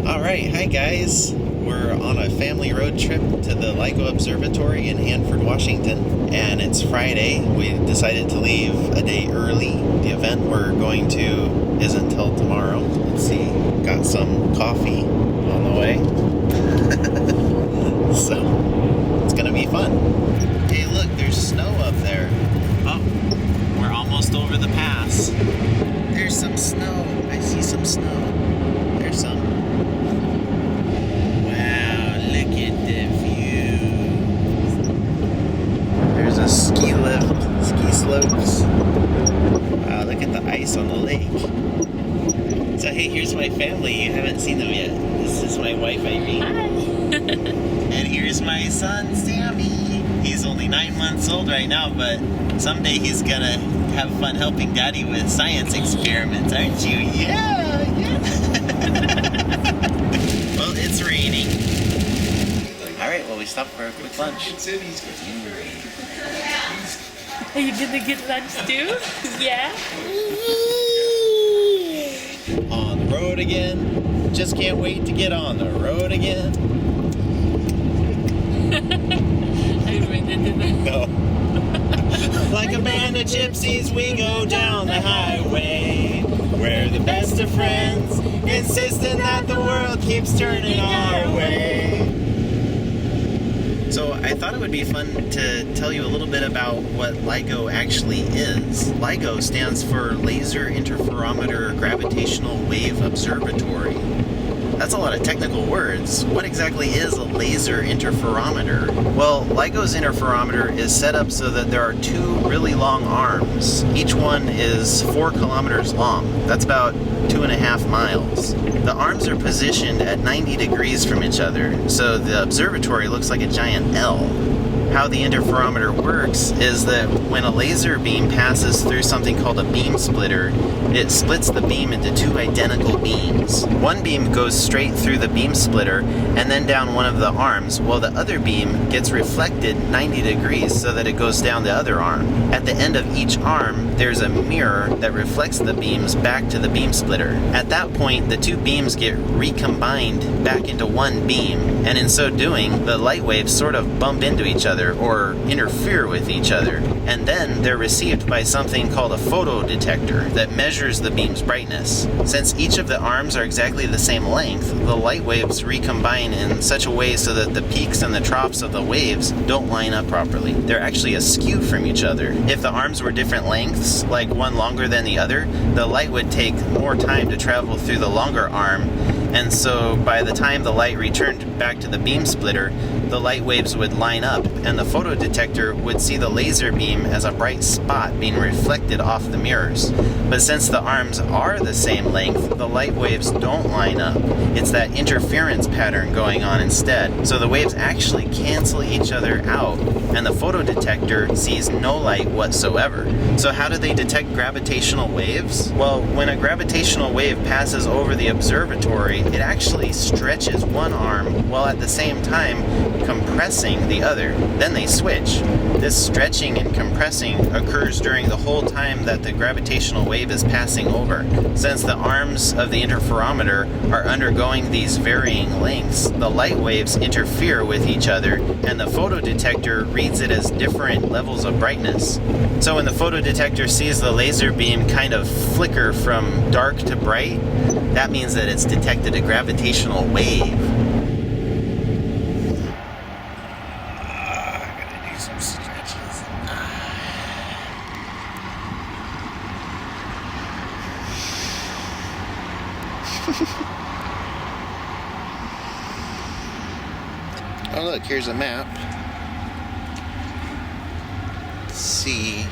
Alright, hi guys. We're on a family road trip to the LIGO Observatory in Hanford, Washington, and it's Friday. We decided to leave a day early. The event we're going to isn't until tomorrow. Let's see, got some coffee on the way. So, it's gonna be fun. Hey look, there's snow up there. Oh, we're almost over the pass. There's some snow. I see some snow. There's some. Wow, look at the view. There's a ski lift, ski slopes. Wow, look at the ice on the lake. So hey, here's my family. You haven't seen them yet. This is my wife, Irene. Hi. And here's my son, Sammy. He's only 9 months old right now, but someday he's gonna have fun helping Daddy with science experiments, aren't you? Yeah, yeah. Well, it's raining. Alright, well, we stopped for a quick lunch. Are you gonna get lunch too? Yeah. On the road again. Just can't wait to get on the road again. I did that. No. Like a band of gypsies, we go down the highway. We're the best of friends, insisting that the world keeps turning our way. So I thought it would be fun to tell you a little bit about what LIGO actually is. LIGO stands for Laser Interferometer Gravitational Wave Observatory. That's a lot of technical words. What exactly is a laser interferometer? Well, LIGO's interferometer is set up so that there are two really long arms. Each one is 4 kilometers long. That's about 2.5 miles. The arms are positioned at 90 degrees from each other, so the observatory looks like a giant L. How the interferometer works is that when a laser beam passes through something called a beam splitter, it splits the beam into two identical beams. One beam goes straight through the beam splitter and then down one of the arms, while the other beam gets reflected 90 degrees so that it goes down the other arm. At the end of each arm, there's a mirror that reflects the beams back to the beam splitter. At that point, the two beams get recombined back into one beam, and in so doing, the light waves sort of bump into each other or interfere with each other, and then they're received by something called a photodetector that measures the beam's brightness. Since each of the arms are exactly the same length, the light waves recombine in such a way so that the peaks and the troughs of the waves don't line up properly. They're actually askew from each other. If the arms were different lengths, like one longer than the other, the light would take more time to travel through the longer arm, and so by the time the light returned back to the beam splitter, the light waves would line up, and the photodetector would see the laser beam as a bright spot being reflected off the mirrors. But since the arms are the same length, the light waves don't line up. It's that interference pattern going on instead. So the waves actually cancel each other out, and the photodetector sees no light whatsoever. So how do they detect gravitational waves? Well, when a gravitational wave passes over the observatory, it actually stretches one arm while at the same time compressing the other. Then they switch. This stretching and compressing occurs during the whole time that the gravitational wave is passing over. Since the arms of the interferometer are undergoing these varying lengths, the light waves interfere with each other, and the photodetector reads it as different levels of brightness. So when the photodetector sees the laser beam kind of flicker from dark to bright, that means that it's detected a gravitational wave. Oh look, here's a map. Let's see.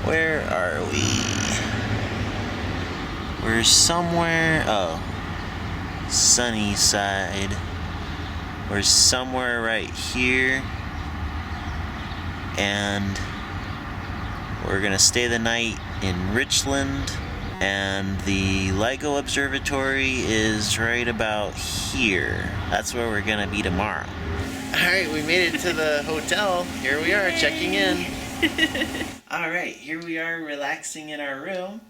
Where are we? We're somewhere, sunny side. We're somewhere right here. And we're gonna stay the night in Richland. And the LIGO Observatory is right about here. That's where we're gonna be tomorrow. Alright, we made it to the hotel. Here we are, checking in. Alright, here we are relaxing in our room.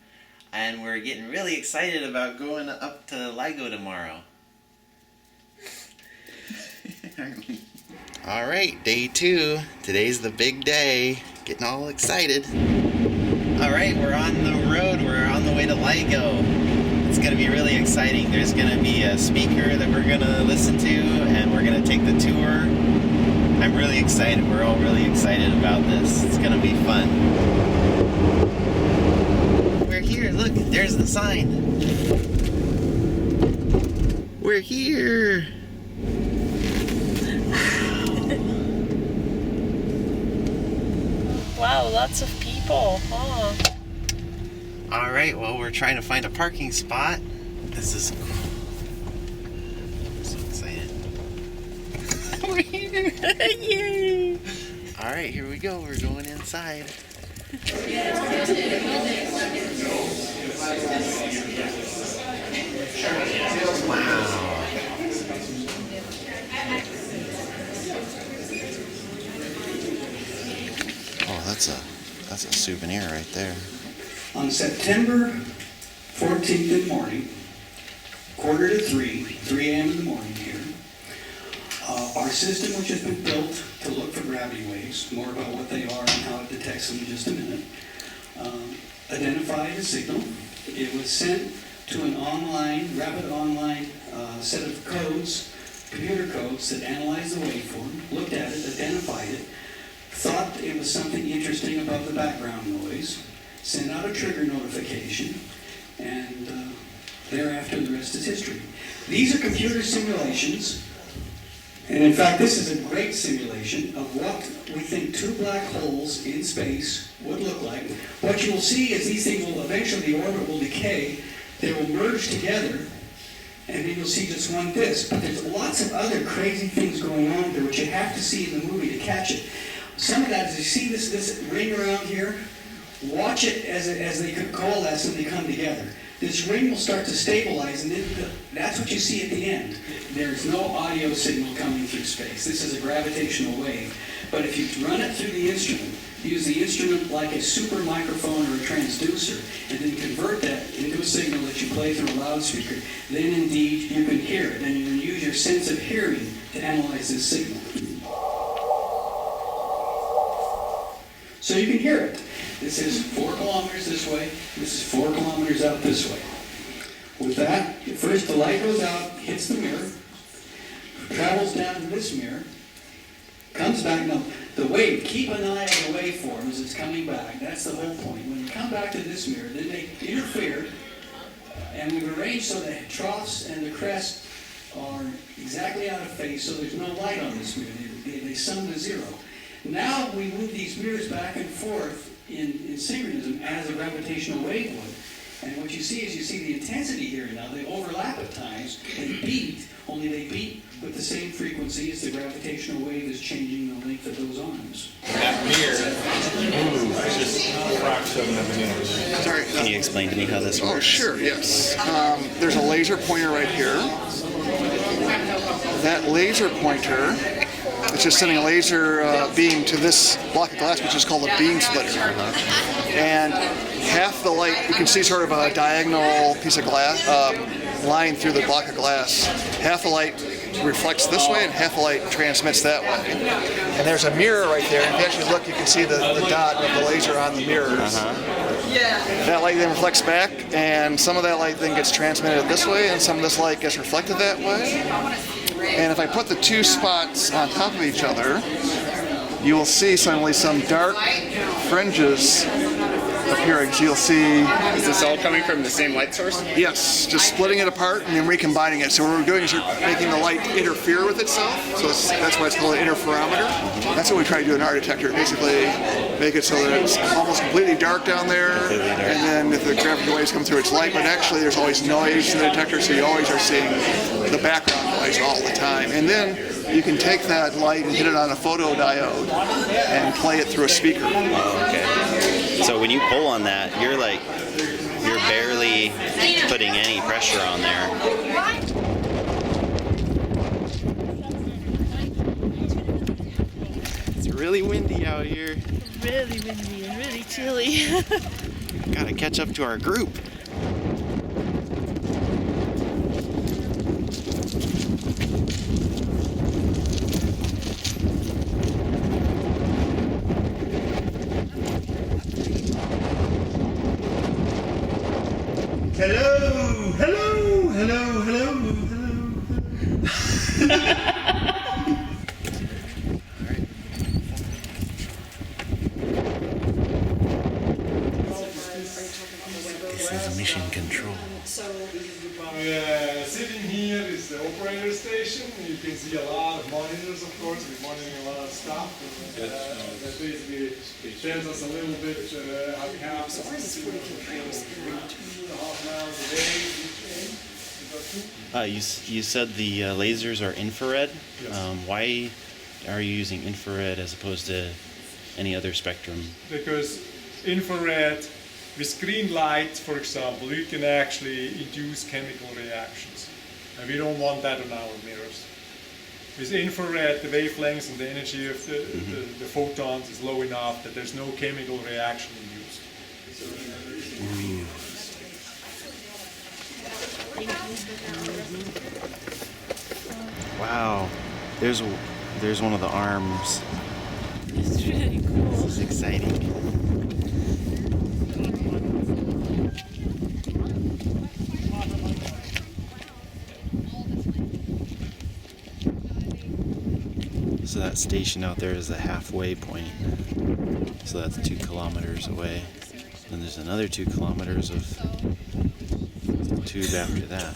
And we're getting really excited about going up to LIGO tomorrow. Alright, day 2. Today's the big day. Getting all excited. Alright, we're on the road. We're on the way to LIGO. It's going to be really exciting. There's going to be a speaker that we're going to listen to, and we're going to take the tour. I'm really excited. We're all really excited about this. It's going to be fun. We're here. Look, there's the sign. We're here. Wow, lots of people, huh? Alright, well, we're trying to find a parking spot. This is cool. I'm so excited. We're here. Yay! Alright, here we go. We're going inside. Wow. Oh, that's a souvenir right there. On September 14th in the morning, 2:45, 3 a.m. in the morning here, our system, which has been built to look for gravity waves, more about what they are and how it detects them in just a minute, identified a signal. It was sent to an rapid online set of codes, computer codes that analyzed the waveform, looked at it, identified it, thought it was something interesting about the background noise, sent out a trigger notification, and thereafter the rest is history. These are computer simulations, and in fact this is a great simulation of what we think 2 black holes in space would look like. What you will see is these things will eventually, the orbit will decay, they will merge together, and then you'll see just one disk. But there's lots of other crazy things going on there which you have to see in the movie to catch it. Some of that is, you see this ring around here? Watch it as they coalesce and they come together. This ring will start to stabilize, and then that's what you see at the end. There's no audio signal coming through space. This is a gravitational wave. But if you run it through the instrument, use the instrument like a super microphone or a transducer, and then convert that into a signal that you play through a loudspeaker, then indeed you can hear it, and you can use your sense of hearing to analyze this signal. So you can hear it. This is 4 kilometers this way. This is 4 kilometers out this way. With that, first the light goes out, hits the mirror, travels down to this mirror, comes back. Now, the wave, keep an eye on the waveform as it's coming back. That's the whole point. When you come back to this mirror, then they interfere, and we've arranged so the troughs and the crest are exactly out of phase, so there's no light on this mirror. They sum to 0. Now we move these mirrors back and forth in synchronism as a gravitational wave would. And what you see is the intensity here now. They overlap at times. They beat, only they beat with the same frequency as the gravitational wave is changing the length of those arms. That mirror moves just a fraction of an inch. Sorry, can you explain to me how this works? Oh, sure, yes. There's a laser pointer right here. That laser pointer, it's just sending a laser beam to this block of glass, which is called a beam splitter. And half the light, you can see sort of a diagonal piece of glass line through the block of glass. Half the light reflects this way and half the light transmits that way. And there's a mirror right there. And if you actually look, you can see the dot of the laser on the mirrors. That light then reflects back, and some of that light then gets transmitted this way, and some of this light gets reflected that way. And if I put the 2 spots on top of each other, you will see suddenly some dark fringes appearing. So you'll see... Is this all coming from the same light source? Yes, just splitting it apart and then recombining it. So what we're doing is we're making the light interfere with itself. So that's why it's called an interferometer. That's what we try to do in our detector. Basically make it so that it's almost completely dark down there. And then if the gravity waves come through, it's light. But actually there's always noise in the detector, so you always are seeing the background noise all the time. And then you can take that light and hit it on a photodiode and play it through a speaker. Oh, okay. So when you pull on that, you're barely putting any pressure on there. It's really windy out here. Really windy and really chilly. Gotta catch up to our group. Hello, hello, hello, hello, hello. This is mission control. Sitting here is the operator station. You can see a lot of monitors, of course. We're monitoring a lot of stuff. That basically tells us a little bit how we have 2.5 miles a day. You said the lasers are infrared. Yes. Why are you using infrared as opposed to any other spectrum? Because infrared, with green light, for example, you can actually induce chemical reactions. And we don't want that on our mirrors. With infrared, the wavelengths and the energy of the photons is low enough that there's no chemical reaction induced. Wow, there's one of the arms. It's really cool. This is exciting. So that station out there is the halfway point. So that's 2 kilometers away. And there's another 2 kilometers of tube after that.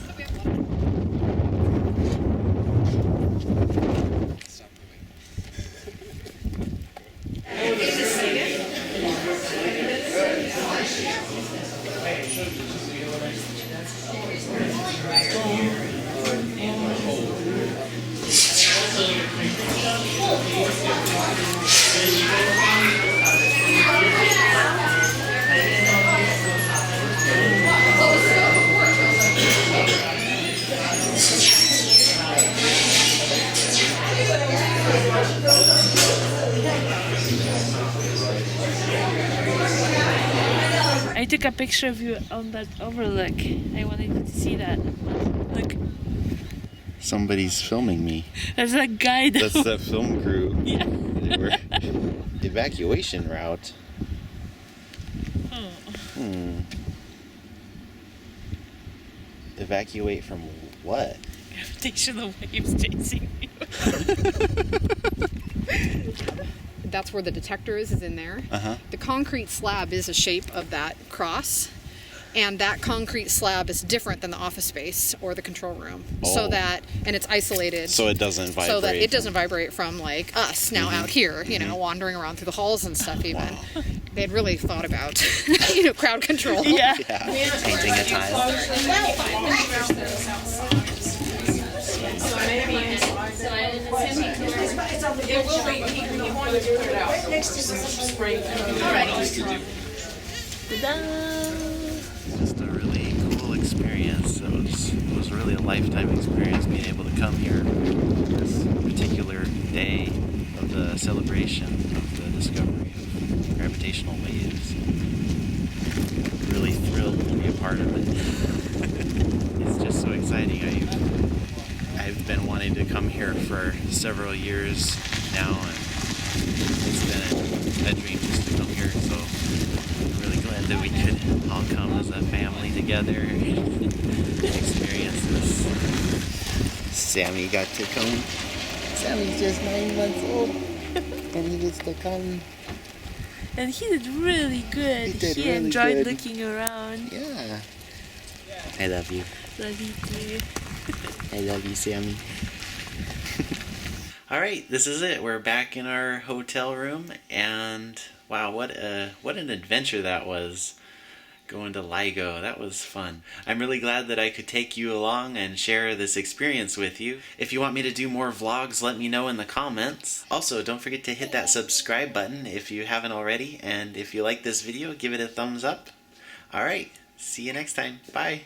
I took a picture of you on that overlook. I wanted you to see that. Look, Somebody's filming me. there's that guy that That's the film crew. Yeah. They were evacuation route. Evacuate from what? Gravitational waves chasing you. That's where the detector is in there. Uh-huh. The concrete slab is a shape of that cross, and that concrete slab is different than the office space or the control room. Oh. And it's isolated. So it doesn't vibrate. So that it doesn't vibrate from like us now out here, wandering around through the halls and stuff even. Wow. They had really thought about, crowd control. Yeah. Yeah. Painting a tile. Just a really cool experience. It was really a lifetime experience being able to come here this particular day of the celebration of the discovery of gravitational waves. Really thrilled to be a part of it. It's just so exciting. I've been wanting to come here for several years now, and it's been a dream just to come here. So I'm really glad that we could all come as a family together and experience this. Sammy got to come. Sammy's just 9 months old, and he gets to come. And he did really good. He did He really enjoyed good. looking around. Yeah. I love you. Love you too. I love you, Sammy. All right, this is it. We're back in our hotel room, and wow, what an adventure that was. Going to LIGO, that was fun. I'm really glad that I could take you along and share this experience with you. If you want me to do more vlogs, let me know in the comments. Also, don't forget to hit that subscribe button if you haven't already, and if you like this video, give it a thumbs up. All right, see you next time. Bye.